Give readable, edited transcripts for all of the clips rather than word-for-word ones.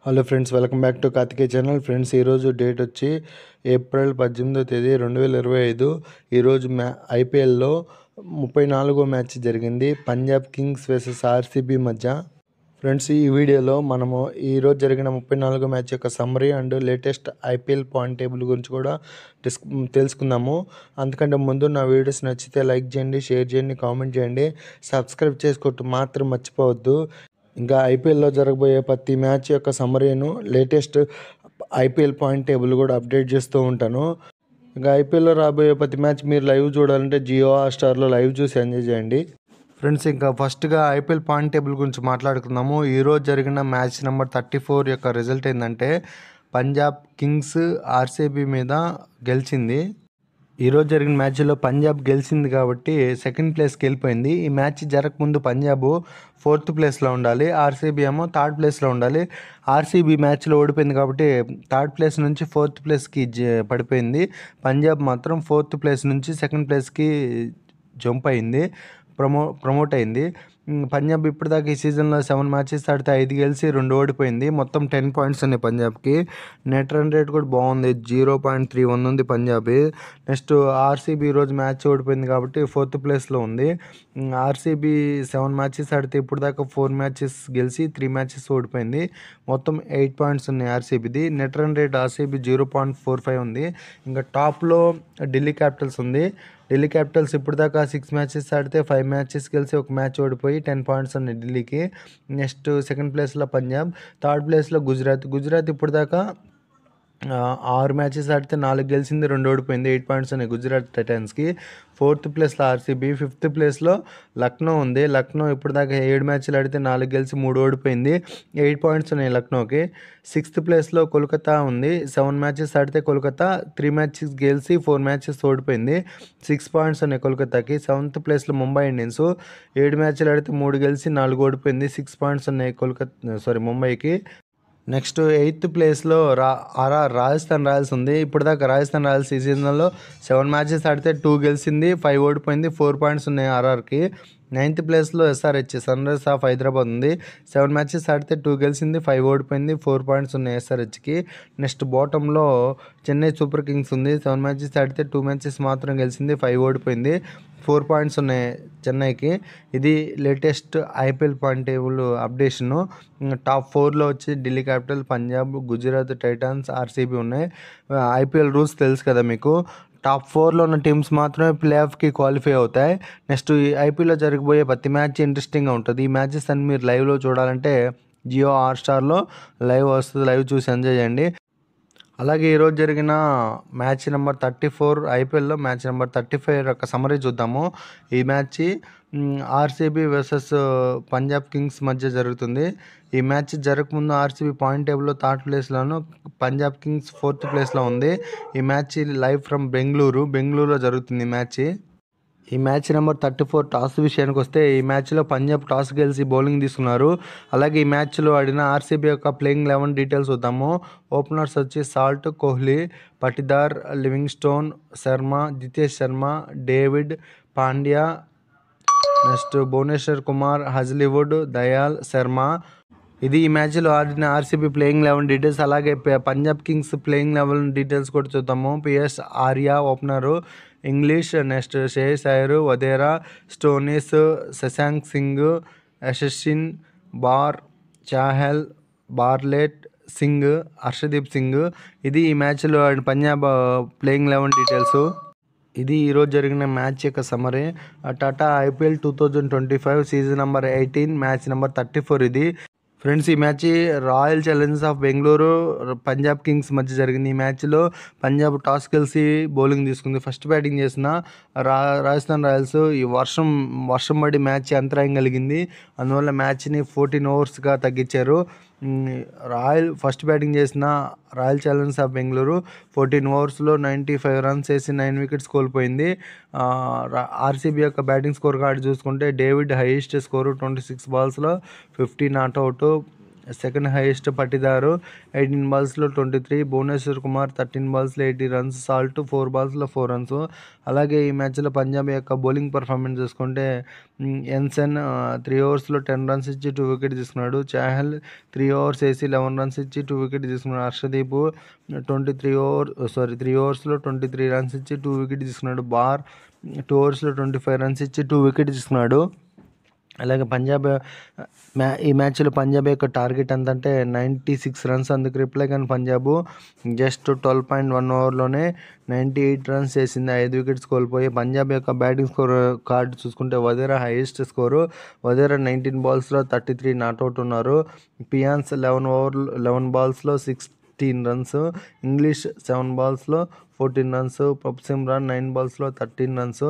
Hello friends, welcome back to Karthikeya channel. Friends, ఈరోజు date వచ్చి April 18వ తేదీ 2025. ఈరోజు ఐపీఎల్లో 34వ మ్యాచ్ జరిగింది. పంజాబ్ కింగ్స్ వర్సెస్ ఆర్సీబీ మధ్య. ఫ్రెండ్స్, ఈ వీడియోలో మనము ఈరోజు జరిగిన 34వ మ్యాచ్ యొక్క summary and latest IPL point table గురించి కూడా తెలుసుకుందాము. అందుకంటే ముందు నా వీడియోస్ నచ్చితే లైక్ చేయండి, షేర్ చేయండి, కామెంట్ చేయండి, సబ్స్క్రైబ్ చేసుకోవటం మాత్రం మర్చిపోవద్దు. ఇంకా ఐపీఎల్లో జరగబోయే ప్రతి మ్యాచ్ యొక్క సమ్మరీను, లేటెస్ట్ ఐపీఎల్ పాయింట్ టేబుల్ కూడా అప్డేట్ చేస్తూ ఉంటాను. ఇంకా ఐపీఎల్లో రాబోయే ప్రతి మ్యాచ్ మీరు లైవ్ చూడాలంటే జియో హాట్‌స్టార్లో లైవ్ చూసి ఎంజాయ్ చేయండి. ఫ్రెండ్స్, ఇంకా ఫస్ట్గా ఐపీఎల్ పాయింట్ టేబుల్ గురించి మాట్లాడుకుందాము. ఈరోజు జరిగిన మ్యాచ్ నెంబర్ 34 యొక్క రిజల్ట్ ఏంటంటే పంజాబ్ కింగ్స్ ఆర్సీబీ మీద గెలిచింది. ఈరోజు జరిగిన మ్యాచ్లో పంజాబ్ గెలిచింది కాబట్టి సెకండ్ ప్లేస్కి వెళ్ళిపోయింది. ఈ మ్యాచ్ జరగకముందు పంజాబ్ 4th ప్లేస్లో ఉండాలి, ఆర్సీబీ ఏమో 3rd ప్లేస్లో ఉండాలి. ఆర్సీబీ మ్యాచ్లో ఓడిపోయింది కాబట్టి 3rd ప్లేస్ నుంచి 4th ప్లేస్కి పడిపోయింది. పంజాబ్ మాత్రం 4th ప్లేస్ నుంచి 2nd ప్లేస్కి జంప్ అయింది, ప్రమోట్ అయింది. పంజాబ్ ఇప్పటిదాకా ఈ సీజన్లో 7 మ్యాచెస్ ఆడితే 5 గెలిచి 2 ఓడిపోయింది. మొత్తం 10 పాయింట్స్ ఉన్నాయి పంజాబ్కి. నెట్ రన్ రేట్ కూడా బాగుంది, 0.31 ఉంది పంజాబ్. నెక్స్ట్ ఆర్సీబీ ఈరోజు మ్యాచ్ ఓడిపోయింది కాబట్టి 4th ప్లేస్లో ఉంది. ఆర్సీబీ 7 మ్యాచెస్ ఆడితే ఇప్పుడు దాకా 4 మ్యాచెస్ గెలిచి 3 మ్యాచెస్ ఓడిపోయింది. మొత్తం 8 పాయింట్స్ ఉన్నాయి ఆర్సీబీది. నెట్ రన్ రేట్ ఆర్సీబీ 0.45 ఉంది. ఇంకా టాప్లో ఢిల్లీ క్యాపిటల్స్ ఉంది. ఢిల్లీ క్యాపిటల్స్ ఇప్పుడు దాకా 6 మ్యాచెస్ ఆడితే 5 మ్యాచెస్ గెలిచి 1 మ్యాచ్ ఓడిపోయి 10 పాయింట్స్ ఉన్నాయి ఢిల్లీకి. నెక్స్ట్ 2nd ప్లేస్లో పంజాబ్, 3rd ప్లేస్లో గుజరాత్ ఇప్పుడు దాకా 6 మ్యాచెస్ ఆడితే 4 గెలిచింది, 2 ఓడిపోయింది, 8 పాయింట్స్ ఉన్నాయి గుజరాత్ టైటాన్స్కి. 4th ప్లేస్లో ఆర్సీబీ, 5th ప్లేస్లో లక్నో ఉంది. లక్నో ఇప్పుడు దాకా 7 మ్యాచ్లు ఆడితే 4 గెలిచి 3 ఓడిపోయింది, 8 పాయింట్స్ ఉన్నాయి లక్నోకి. 6th ప్లేస్లో కోల్కతా ఉంది. 7 మ్యాచెస్ ఆడితే కోల్కతా 3 మ్యాచెస్ గెలిచి 4 మ్యాచెస్ ఓడిపోయింది, 6 పాయింట్స్ ఉన్నాయి కోల్కతాకి. 7th ప్లేస్లో ముంబై ఇండియన్స్ 7 మ్యాచ్లు ఆడితే 3 గెలిచి 4 ఓడిపోయింది, 6 పాయింట్స్ ఉన్నాయి ముంబైకి. నెక్స్ట్ 8th ప్లేస్లో రాజస్థాన్ రాయల్స్ ఉంది. ఇప్పటిదాకా రాజస్థాన్ రాయల్స్ ఈ సీజన్లో 7 మ్యాచెస్ ఆడితే 2 గెలిచింది, 5 ఓడిపోయింది, 4 పాయింట్స్ ఉన్నాయి ఆర్ఆర్కి. 9th ప్లేస్లో SRH Sunrisers of Hyderabad ఉంది. 7 మ్యాచెస్ ఆడితే 2 గెలిచింది, 5 ఓడిపోయింది, 4 పాయింట్స్ ఉన్నాయి ఎస్ఆర్హెచ్కి. నెక్స్ట్ బాటంలో చెన్నై సూపర్ కింగ్స్ ఉంది. 7 మ్యాచెస్ ఆడితే 2 మ్యాచెస్ మాత్రం గెలిచింది, 5 ఓడిపోయింది, 4 పాయింట్స్ ఉన్నాయి చెన్నైకి. ఇది latest IPL point table updation. Top 4లో వచ్చి Delhi capital, Punjab, Gujarat titans, RCB ఉన్నాయి. ఐపీఎల్ రూల్స్ తెలుసు కదా మీకు. టాప్ 4లో ఉన్న టీమ్స్ మాత్రమే ప్లే ఆఫ్కి క్వాలిఫై అవుతాయి. నెక్స్ట్ ఈ ఐపీఎల్లో జరగబోయే ప్రతి మ్యాచ్ ఇంట్రెస్టింగ్గా ఉంటుంది. ఈ మ్యాచెస్ అన్ని మీరు లైవ్లో చూడాలంటే జియో హాట్‌స్టార్లో లైవ్ వస్తుంది, లైవ్ చూసి ఎంజాయ్ చేయండి. అలాగే ఈరోజు జరిగిన మ్యాచ్ నెంబర్ 34 ఐపీఎల్లో మ్యాచ్ నెంబర్ 35 యొక్క సమరీ చూద్దాము. ఈ match RCB versus Punjab Kings మధ్య జరుగుతుంది. ఈ మ్యాచ్ జరగకముందు ఆర్సీబీ పాయింట్ టేబుల్లో 3rd ప్లేస్లోను, పంజాబ్ కింగ్స్ 4th ప్లేస్లో ఉంది. ఈ మ్యాచ్ లైవ్ ఫ్రమ్ బెంగళూరులో జరుగుతుంది ఈ మ్యాచ్ నెంబర్ 34 టాస్ విషయానికి వస్తే ఈ మ్యాచ్లో పంజాబ్ టాస్ గెలిచి బౌలింగ్ తీసుకున్నారు. అలాగే ఈ మ్యాచ్లో ఆడిన ఆర్సీబీ యొక్క ప్లేయింగ్ 11 డీటెయిల్స్ చూద్దాము. ఓపెనర్స్ వచ్చి Salt, Kohli, Patidar, Livingstone, Sharma, Jitesh Sharma, David, Pandya, next Bhuvneshwar Kumar, Hazlewood, Dayal, Sharma. ఇది ఈ మ్యాచ్లో ఆడిన ఆర్సీబీ ప్లేయింగ్ 11 డీటెయిల్స్. అలాగే పంజాబ్ కింగ్స్ ప్లేయింగ్ 11 డీటెయిల్స్ కూడా చూద్దాము. PS Arya opener, Inglis, next Shreyas Iyer, Wadhera, Stoinis, Shashank Singh, యశస్విన్, బార్, చాహల్, బార్లెట్, సింగ్, హర్షదీప్ సింగ్. ఇది ఈ మ్యాచ్లో పంజాబ్ ప్లేయింగ్ 11 డీటెయిల్స్. ఇది ఈరోజు జరిగిన మ్యాచ్ యొక్క summary. Tata IPL 2025 season number 18 match number 34 ఇది. ఫ్రెండ్స్, ఈ match royal Challengers of Bengaluru, Punjab Kings మధ్య జరిగింది. ఈ మ్యాచ్లో పంజాబ్ టాస్ గెలిచి బౌలింగ్ తీసుకుంది. ఫస్ట్ బ్యాటింగ్ చేసిన రాజస్థాన్ రాయల్స్ ఈ వర్షం పడి మ్యాచ్ అంతరాయం కలిగింది. అందువల్ల మ్యాచ్ని 14 ఓవర్స్గా తగ్గించారు. ఫస్ట్ బ్యాటింగ్ చేసిన రాయల్ ఛాలెంజర్స్ ఆఫ్ బెంగళూరు 14 ఓవర్స్లో 95 రన్స్ వేసి 9 వికెట్స్ కోల్పోయింది. ఆర్సీబీ యొక్క బ్యాటింగ్ స్కోర్ కార్డు చూసుకుంటే డేవిడ్ హైయెస్ట్ స్కోరు 26 బాల్స్లో 50 నాట్అవుట్, సెకండ్ హైయెస్ట్ పట్టిదారు 18 బాల్స్లో 23, భువనేశ్వర్ కుమార్ 13 బాల్స్లో 80 రన్స్, సాల్ట్ 4 బాల్స్లో 4 రన్స్. అలాగే ఈ మ్యాచ్లో పంజాబ్ యొక్క బౌలింగ్ పర్ఫార్మెన్స్ చూసుకుంటే ఎన్సన్ 3 ఓవర్స్లో 10 రన్స్ ఇచ్చి 2 వికెట్ తీసుకున్నాడు. చాహల్ 3 ఓవర్స్ వేసి 11 రన్స్ ఇచ్చి 2 వికెట్ తీసుకున్నాడు. హర్షదీప్ 3 ఓవర్స్లో 23 రన్స్ ఇచ్చి 2 వికెట్ తీసుకున్నాడు. బార్ 2 ఓవర్స్లో 25 రన్స్ ఇచ్చి 2 వికెట్ తీసుకున్నాడు. అలాగే ఈ మ్యాచ్లో పంజాబ్ యొక్క టార్గెట్ ఎంతంటే 96 రన్స్. అందుకు రిప్లై కానీ పంజాబ్ జస్ట్ 12.1 ఓవర్లోనే 98 రన్స్ వేసింది, 5 వికెట్స్ కోల్పోయి. పంజాబ్ యొక్క బ్యాటింగ్ స్కోర్ కార్డు చూసుకుంటే Wadhera highest score. Wadhera 19 బాల్స్లో 33 not out ఉన్నారు. పియాన్స్ 11 బాల్స్లో 16 రన్స్, ఇంగ్లీష్ 7 బాల్స్లో 14 రన్స్, పబ్సిమ్రాన్ 9 బాల్స్లో 13 రన్స్.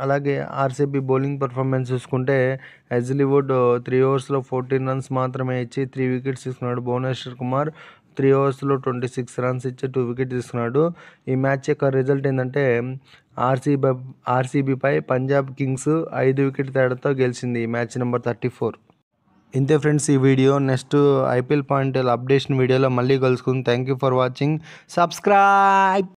అలాగే ఆర్సీబీ బౌలింగ్ పర్ఫార్మెన్స్ చూసుకుంటే హెజ్లీవుడ్ 3 ఓవర్స్లో 14 రన్స్ మాత్రమే ఇచ్చి 3 వికెట్స్ తీసుకున్నాడు. భువనేశ్వర్ కుమార్ 3 ఓవర్స్లో 26 రన్స్ ఇచ్చి 2 వికెట్ తీసుకున్నాడు. ఈ మ్యాచ్ యొక్క రిజల్ట్ ఏంటంటే ఆర్సీబీపై పంజాబ్ కింగ్స్ 5 వికెట్ తేడాతో గెలిచింది ఈ మ్యాచ్ నెంబర్ 34. ఇంతే ఫ్రెండ్స్ ఈ video. Next IPL point updation వీడియోలో మళ్ళీ కలుసుకుందాం. Thank you for watching. Subscribe.